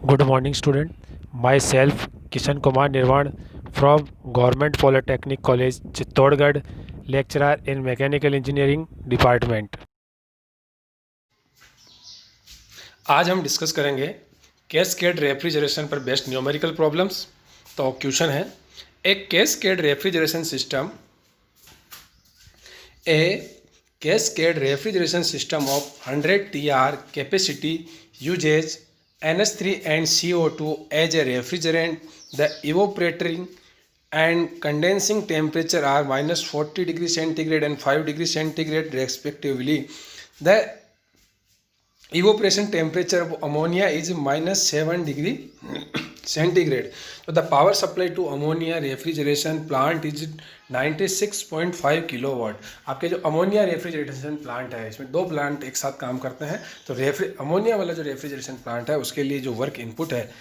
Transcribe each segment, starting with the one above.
Good morning, student. Myself, Kishan Kumar Nirvan from Government Polytechnic College, Chittorgarh, lecturer in Mechanical Engineering Department. आज हम discuss करेंगे cascade refrigeration पर based numerical problems. तो question है, एक cascade refrigeration system of 100 TR capacity uses NH3 and CO2 as a refrigerant. The evaporating and condensing temperature are -40 degree centigrade and 5 degree centigrade respectively. The evaporation temperature of ammonia is -7 degree centigrade. So the power supply to ammonia refrigeration plant is 96.5 kilowatt. आपके जो ammonia refrigeration plant है, इसमें दो plant एक साथ काम करते हैं। तो अमोनिया वाला जो रेफ्रिजरेशन प्लांट है उसके लिए जो वर्क इनपुट है,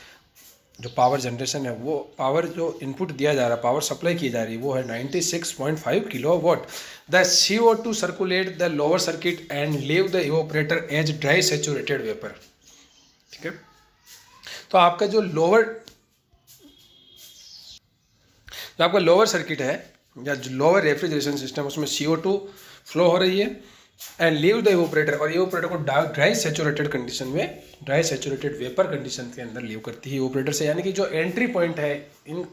जो पावर जनरेशन है, वो पावर जो इनपुट दिया जा रहा है, पावर सप्लाई की जा रही है, वो है 96.5 kilowatt. The CO2 circulate the lower circuit and leave the evaporator as dry saturated vapour. ठीक है, तो आपका जो लोअर सर्किट है या जो लोअर रेफ्रिजरेशन सिस्टम, उसमें CO2 फ्लो हो रही है एंड लीव द इवोपरेटर, और इवोपरेटर को ड्राई सेचुरेटेड कंडीशन में, ड्राई सेचुरेटेड वेपर कंडीशन के अंदर लीव करती है इवोपरेटर से। यानी कि जो एंट्री पॉइंट है इन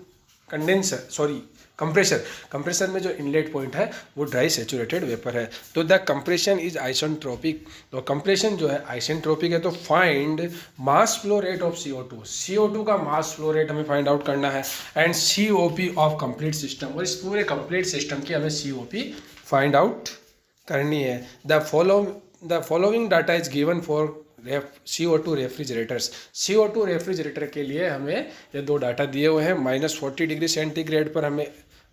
कंप्रेसर में जो इनलेट पॉइंट है वो ड्राई सेचुरेटेड वेपर है। तो द कंप्रेशन इज आइसेंट्रोपिक। तो कंप्रेशन जो है आइसेंट्रोपिक है। तो find mass flow rate of CO2 का मास फ्लो रेट हमें फाइंड आउट करना है and COP of complete system, और इस पूरे कंप्लीट सिस्टम की हमें COP फाइंड आउट करनी है। The following data is given for CO2 refrigerators. CO2 refrigerator के लिए हमें ये दो डाटा दिए हुए हैं, -40 डिग्री सेंटीग्रेड पर हमें,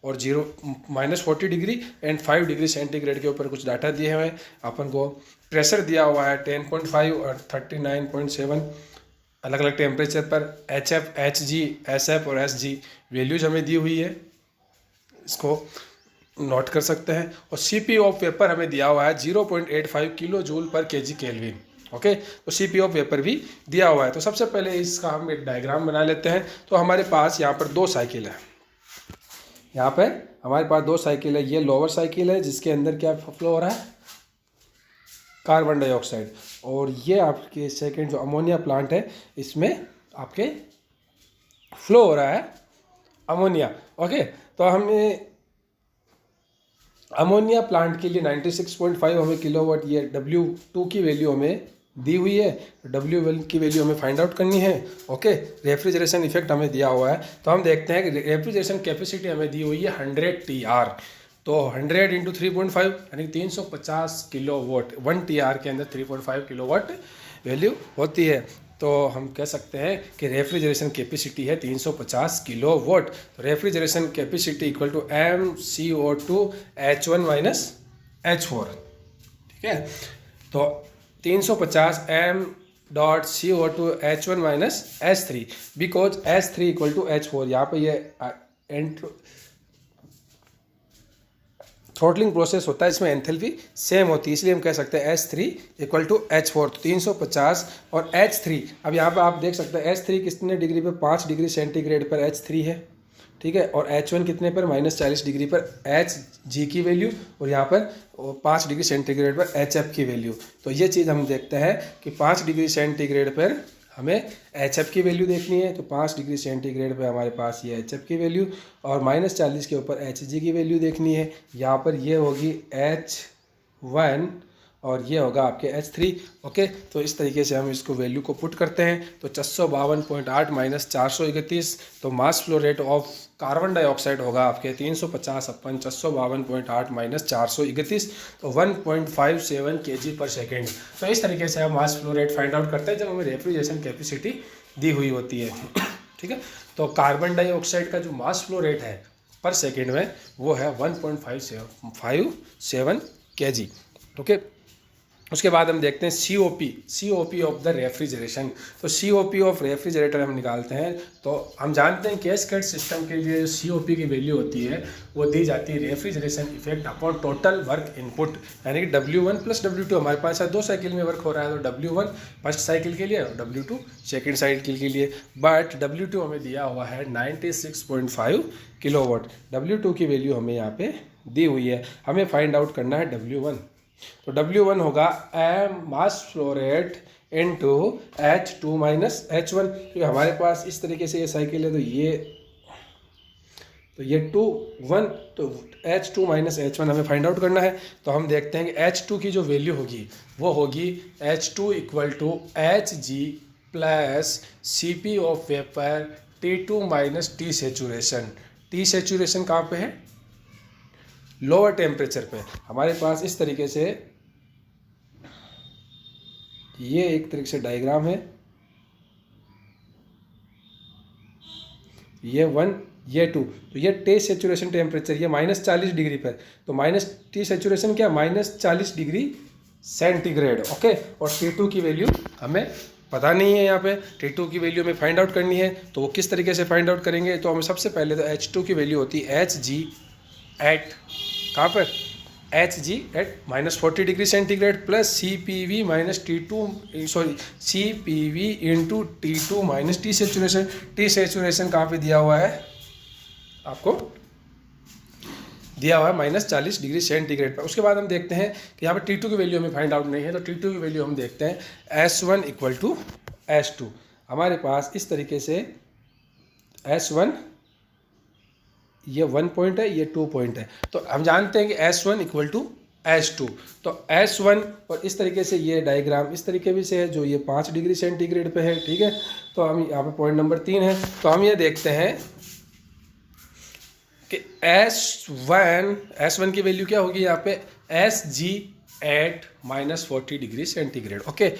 और -40 डिग्री एंड 5 डिग्री सेंटीग्रेड के ऊपर कुछ डाटा दिए हुए हैं। अपन को प्रेशर दिया हुआ है 10.5 और 39.7 अलग अलग टेम्परेचर पर। HF, HG, SF और SG वैल्यूज हमें दी हुई है, इसको नोट कर सकते हैं। और CP ऑफ वेपर हमें दिया हुआ है 0.85 किलो जूल पर kg केल्विन। ओके, तो CP ऑफ वेपर भी दिया हुआ है। तो सबसे पहले इसका हम एक डायग्राम बना लेते हैं। तो हमारे पास यहाँ पर दो साइकिल है, यहाँ पर हमारे पास दो साइकिल है। ये लोअर साइकिल है जिसके अंदर क्या फ्लो हो रहा है, कार्बन डाइऑक्साइड, और ये आपके सेकेंड जो अमोनिया प्लांट है, इसमें आपके फ्लो हो रहा है अमोनिया। ओके, तो हमें अमोनिया प्लांट के लिए 96.5 हमें किलोवाट, ये W2 की वैल्यू हमें दी हुई है। W1 की वैल्यू हमें फाइंड आउट करनी है। ओके, रेफ्रिजरेशन इफेक्ट हमें दिया हुआ है। तो हम देखते हैं कि रेफ्रिजरेशन कैपेसिटी हमें दी हुई है 100 TR। तो 100 इंटू 3.5 यानी 350 किलोवाट। 1 TR के अंदर 3.5 किलोवाट वैल्यू होती है। तो हम कह सकते हैं कि रेफ्रिजरेशन कैपेसिटी है 350 किलोवाट। तो refrigeration capacity equal to MCO2 H1 minus H4। ठीक है, तो 350 M.CO2 H1 minus H3 because H3 equal to H4। यहाँ पे ये थ्रोटलिंग प्रोसेस होता है, इसमें एंथैल्पी सेम होती है, इसलिए हम कह सकते हैं H3 इक्वल टू H4। तो 350 और H3, अब यहाँ पे आप देख सकते हैं H3 कितने डिग्री पर, 5 डिग्री सेंटीग्रेड पर H3 है। ठीक है, और H1 कितने पर, -40 डिग्री पर HG की वैल्यू, और यहाँ पर 5 डिग्री सेंटीग्रेड पर HF की वैल्यू। तो ये चीज़ हम देखते हैं कि 5 डिग्री सेंटीग्रेड पर हमें HF की वैल्यू देखनी है। तो 5 डिग्री सेंटीग्रेड पे हमारे पास ये HF की वैल्यू, और -40 के ऊपर HG की वैल्यू देखनी है। यहाँ पर ये होगी H1 और ये होगा आपके H3। ओके, तो इस तरीके से हम इसको वैल्यू को पुट करते हैं। तो 652.8 माइनस 431, तो मास flow rate of carbon dioxide होगा आपके 350 अपन 652.8 माइनस 431, तो 1.57 kg पर सेकेंड। तो इस तरीके से हम मास फ्लो रेट फाइंड आउट करते हैं जब हमें रेफ्रिजरेशन कैपेसिटी दी हुई होती है। ठीक है, तो कार्बन डाइऑक्साइड का जो मास फ्लो रेट है पर सेकेंड में वो है 1.57 kg। ओके, उसके बाद हम देखते हैं C O P of the refrigeration. तो C O P of refrigerator हम निकालते हैं। तो हम जानते हैं कैस्केड सिस्टम के लिए सी ओ पी की वैल्यू होती है वो दी जाती है refrigeration effect upon total work input, यानी कि W1 प्लस W2। हमारे पास 2 साइकिल में वर्क हो रहा है, तो W1 फर्स्ट साइकिल के लिए और W2 सेकेंड साइकिल के लिए। बट W2 हमें दिया हुआ है 96.5 किलोवाट। W2 की वैल्यू हमें यहाँ पे दी हुई है, हमें फाइंड आउट करना है W1। तो W1 होगा मास flow rate into H2 minus H1। तो हमारे पास इस तरीके से ये साइकिल है, तो ये 2 1, तो H2 माइनस H1 हमें फाइंड आउट करना है। तो हम देखते हैं कि H2 की जो वैल्यू होगी वो होगी H2 equal to Hg plus Cp of vapour T2 minus T saturation. T saturation कहाँ पे है? लोअर टेम्परेचर पे। हमारे पास इस तरीके से ये एक तरीके से डायग्राम है, ये 1 ये 2। तो ये टी सेचुरेशन टेम्परेचर ये -40 डिग्री पर, तो माइनस टी सेचुरेशन क्या -40 डिग्री सेंटीग्रेड। ओके, और T2 की वैल्यू हमें पता नहीं है, यहाँ पे T2 की वैल्यू हमें फाइंड आउट करनी है। तो वो किस तरीके से फाइंड आउट करेंगे? तो हमें सबसे पहले तो H2 की वैल्यू होती है Hg एट कहाँ पर Hg at -40 degree centigrade plus CPV minus T2 sorry CPV into T2 minus T saturation. T saturation कहाँ पे दिया हुआ है? आपको दिया हुआ है -40 डिग्री सेंटीग्रेड पर। उसके बाद हम देखते हैं कि यहाँ पे T2 की वैल्यू हमें फाइंड आउट नहीं है, तो T2 की वैल्यू हम देखते हैं S1 इक्वल टू S2। हमारे पास इस तरीके से S1 ये 1 पॉइंट है, ये 2 पॉइंट है। तो हम जानते हैं कि S1 इक्वल टू S2। तो S1 और इस तरीके से ये डायग्राम इस तरीके भी से है जो ये 5 डिग्री सेंटीग्रेड पे है, ठीक है। तो हम यहाँ पे पॉइंट नंबर 3 है। तो हम ये देखते हैं कि S1 की वैल्यू क्या होगी यहाँ पे Sg at -40 degree centigrade. Okay,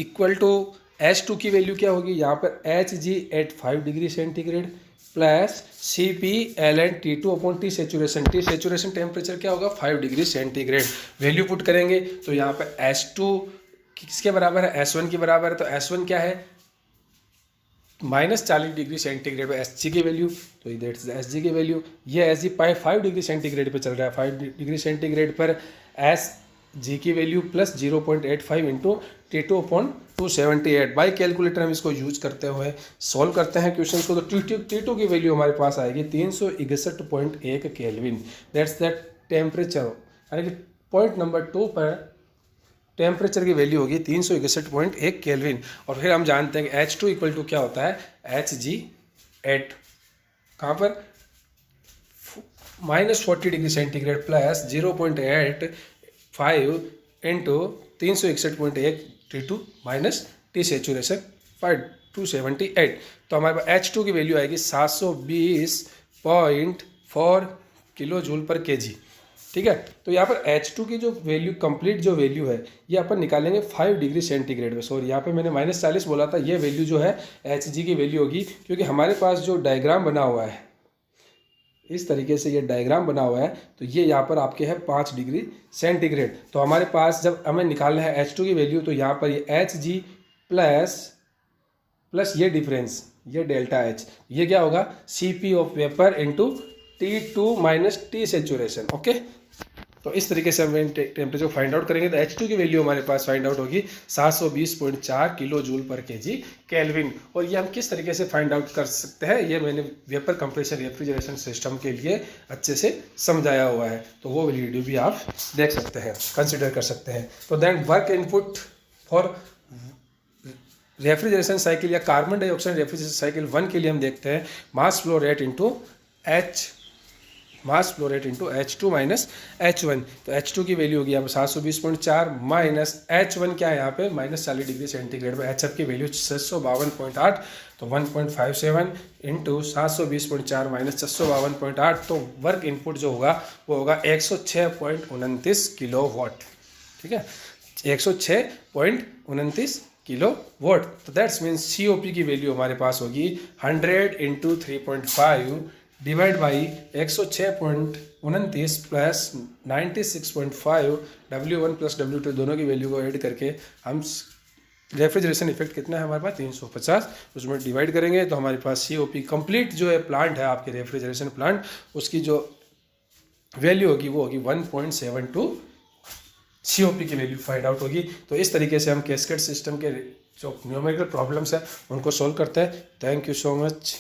equal to S2 की वैल्यू क्या होगी यहाँ पर Hg at 5 degree centigrade plus CpLn T2 upon T saturation. T saturation temperature क्या होगा 5 डिग्री सेंटीग्रेड। वैल्यू पुट करेंगे तो यहाँ पे S2 किसके बराबर है? S1 के बराबर है। तो S1 क्या है? -40 डिग्री सेंटीग्रेड पे Sg की वैल्यू, तो दैट्स Sg की वैल्यू। ये Sg 5 डिग्री सेंटीग्रेड पे चल रहा है, 5 डिग्री सेंटीग्रेड पर Sg की value plus 0.85 into T2 upon 278। By calculator हम इसको यूज करते हुए सॉल्व करते हैं क्वेश्चन को। तो T2 की वैल्यू हमारे पास आएगी 361.1 केल्विन। दैट्स दैट टेम्परेचर, यानी कि पॉइंट नंबर 2 पर टेम्परेचर की वैल्यू होगी 361.1 केल्विन। और फिर हम जानते हैं कि H2 इक्वल टू क्या होता है Hg एट कहाँ पर -40 degree centigrade plus 0.85 into 361.1 T2 minus T saturation 278। तो हमारे पास H2 की वैल्यू आएगी 720.4 किलो जूल पर केजी, ठीक है। तो यहाँ पर H2 की जो वैल्यू कंप्लीट जो वैल्यू है ये अपन निकालेंगे 5 डिग्री सेंटीग्रेड में। सॉरी, यहाँ पे मैंने -40 बोला था, ये वैल्यू जो है Hg की वैल्यू होगी, क्योंकि हमारे पास जो डायग्राम बना हुआ है इस तरीके से ये डायग्राम बना हुआ है, तो ये यहाँ पर आपके है 5 डिग्री सेंटीग्रेड। तो हमारे पास जब हमें निकालना है H2 की वैल्यू, तो यहाँ पर ये Hg प्लस ये डिफरेंस ये डेल्टा H, ये क्या होगा Cp of vapour into T2 minus T saturation. Okay, तो इस तरीके से हम टेम्परेचर फाइंड आउट करेंगे। तो H2 की वैल्यू हमारे पास फाइंड आउट होगी 720.4 किलो जूल पर केजी केल्विन। और ये हम किस तरीके से फाइंड आउट कर सकते हैं, ये मैंने वेपर कंप्रेसर रेफ्रिजरेशन सिस्टम के लिए अच्छे से समझाया हुआ है, तो वो वीडियो भी आप देख सकते हैं, कंसिडर कर सकते हैं। तो then work input for refrigeration cycle या कार्बन डाइऑक्साइड रेफ्रिजरेशन साइकिल 1 के लिए हम देखते हैं mass flow rate into H2 minus H1। तो H2 की वैल्यू होगी यहाँ पे 720.4 माइनस H1 क्या है यहाँ पे -40 डिग्री सेंटीग्रेड पे HF की वैल्यू 652.8, तो 1.57 इंटू 720.4 माइनस 652.8। तो वर्क इनपुट जो होगा वो होगा 106.29 किलो वाट, ठीक है, 106.29 किलो वाट। तो दैट्स मीन्स COP की वैल्यू हमारे पास होगी 100 into 3.5 divide by 106.29 plus 96.5 W1 plus W2 दोनों की वैल्यू को ऐड करके हम रेफ्रिजरेशन इफेक्ट कितना है हमारे पास 350, उसमें डिवाइड करेंगे तो हमारे पास COP कंप्लीट जो है प्लांट है आपके रेफ्रिजरेशन प्लांट, उसकी जो वैल्यू होगी वो होगी 1.72 COP की वैल्यू फाइंड आउट होगी। तो इस तरीके से हम कैस्केड सिस्टम के जो न्यूमेरिकल प्रॉब्लम्स है उनको सॉल्व करते हैं। Thank you so much.